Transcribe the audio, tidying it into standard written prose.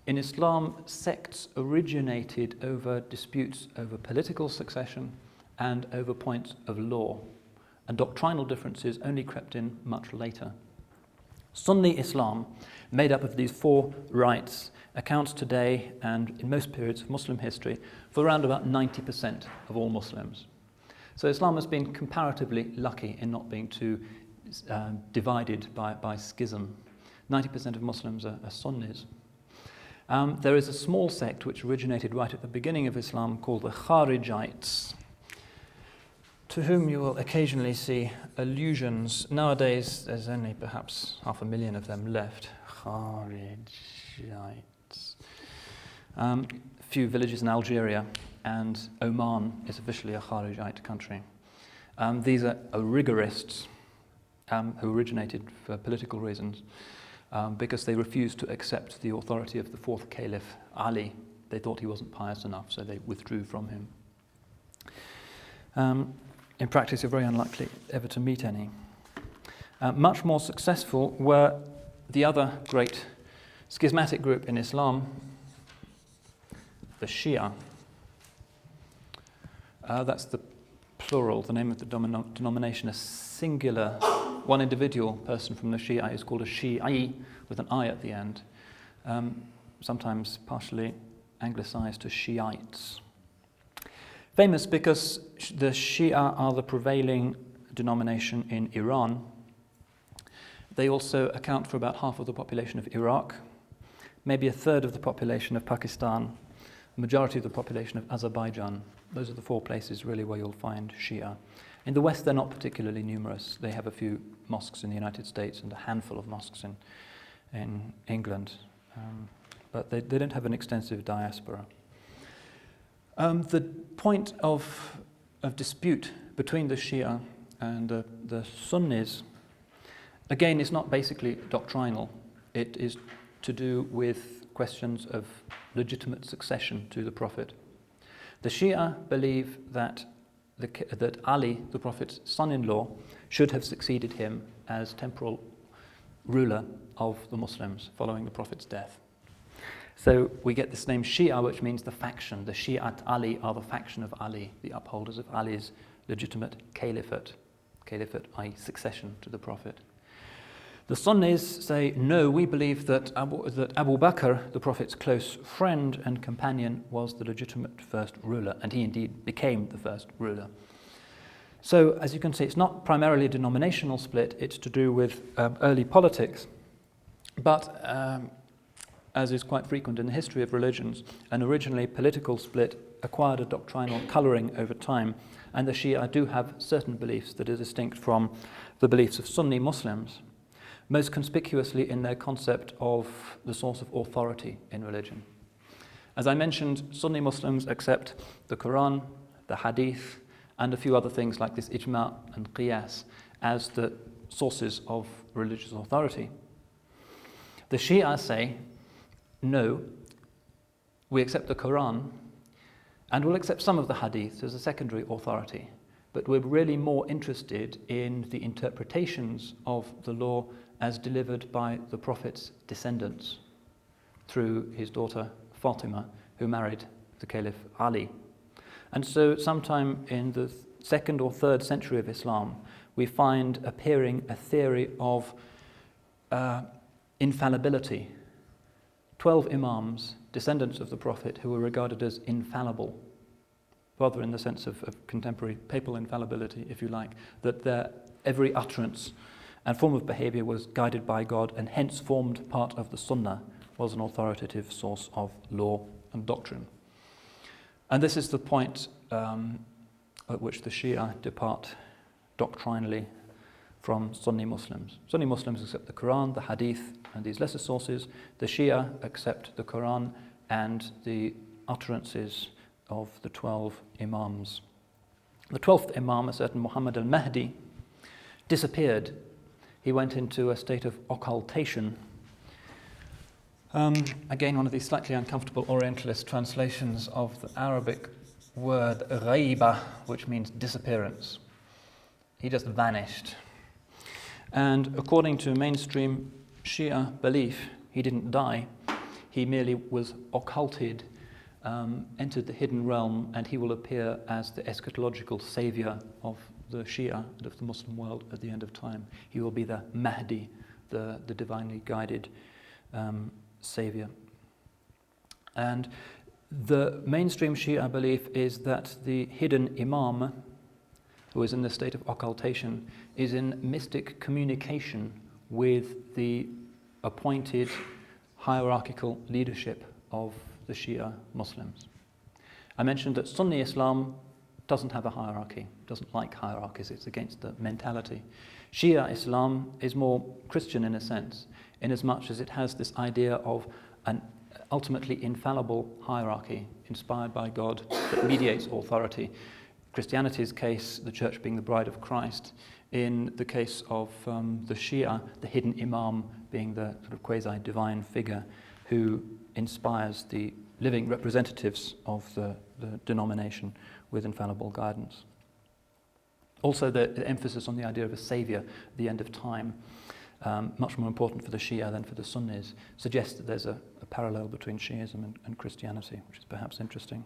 In Islam, sects originated over disputes over political succession and over points of law, and doctrinal differences only crept in much later. Sunni Islam, made up of these four rites, accounts today and in most periods of Muslim history for around about 90% of all Muslims. So Islam has been comparatively lucky in not being too divided by schism. 90% of Muslims are Sunnis. There is a small sect which originated right at the beginning of Islam called the Kharijites, to whom you will occasionally see allusions. Nowadays, there's only perhaps 500,000 of them left. Kharijites. A few villages in Algeria, and Oman is officially a Kharijite country. These are rigorists who originated for political reasons because they refused to accept the authority of the fourth caliph, Ali. They thought he wasn't pious enough, so they withdrew from him. In practice, you're very unlikely ever to meet any. Much more successful were the other great schismatic group in Islam, the Shia. That's the plural, the name of the denomination, a singular, one individual person from the Shia is called a Shi'i with an I at the end, sometimes partially anglicised to Shiites. Famous because the Shia are the prevailing denomination in Iran. They also account for about half of the population of Iraq, maybe a third of the population of Pakistan, the majority of the population of Azerbaijan. Those are the four places really where you'll find Shia. In the West, they're not particularly numerous. They have a few mosques in the United States and a handful of mosques in England, but they don't have an extensive diaspora. The point of dispute between the Shia and the Sunnis, again, is not basically doctrinal. It is to do with questions of legitimate succession to the Prophet. The Shia believe that Ali, the Prophet's son-in-law, should have succeeded him as temporal ruler of the Muslims following the Prophet's death. So we get this name Shia, which means the faction. The Shi'at Ali are the faction of Ali, the upholders of Ali's legitimate caliphate, i.e. succession to the Prophet. The Sunnis say, no, we believe that Abu Bakr, the Prophet's close friend and companion, was the legitimate first ruler, and he indeed became the first ruler. So, as you can see, it's not primarily a denominational split, it's to do with early politics, but as is quite frequent in the history of religions, an originally political split acquired a doctrinal colouring over time, and the Shia do have certain beliefs that are distinct from the beliefs of Sunni Muslims, most conspicuously in their concept of the source of authority in religion. As I mentioned, Sunni Muslims accept the Quran, the Hadith, and a few other things like this ijma' and qiyas as the sources of religious authority. The Shia say, no, we accept the Quran and we'll accept some of the Hadith as a secondary authority, but we're really more interested in the interpretations of the law as delivered by the Prophet's descendants through his daughter Fatima, who married the Caliph Ali. And so sometime in the 2nd or 3rd century of Islam, we find appearing a theory of infallibility. 12 imams, descendants of the Prophet, who were regarded as infallible, rather in the sense of contemporary papal infallibility, if you like, that their every utterance and form of behavior was guided by God and hence formed part of the Sunnah, was an authoritative source of law and doctrine. And this is the point at which the Shia depart doctrinally from Sunni Muslims. Sunni Muslims accept the Quran, the Hadith, and these lesser sources. The Shia accept the Quran and the utterances of the 12 Imams. The 12th Imam, a certain Muhammad al-Mahdi, disappeared. He went into a state of occultation. Again, one of these slightly uncomfortable Orientalist translations of the Arabic word ghaiba, which means disappearance. He just vanished. And according to mainstream Shia belief, he didn't die. He merely was occulted, entered the hidden realm, and he will appear as the eschatological saviour of the Shia and of the Muslim world at the end of time. He will be the Mahdi, the divinely guided saviour. And the mainstream Shia belief is that the hidden Imam, who is in the state of occultation, is in mystic communication with the appointed hierarchical leadership of the Shia Muslims. I mentioned that Sunni Islam doesn't have a hierarchy, doesn't like hierarchies, it's against the mentality. Shia Islam is more Christian in a sense, in as much as it has this idea of an ultimately infallible hierarchy inspired by God that mediates authority. Christianity's case, the church being the bride of Christ. In the case of the Shia, the hidden Imam being the sort of quasi-divine figure who inspires the living representatives of the denomination with infallible guidance. Also, the emphasis on the idea of a saviour at the end of time, much more important for the Shia than for the Sunnis, suggests that there's a parallel between Shiism and Christianity, which is perhaps interesting.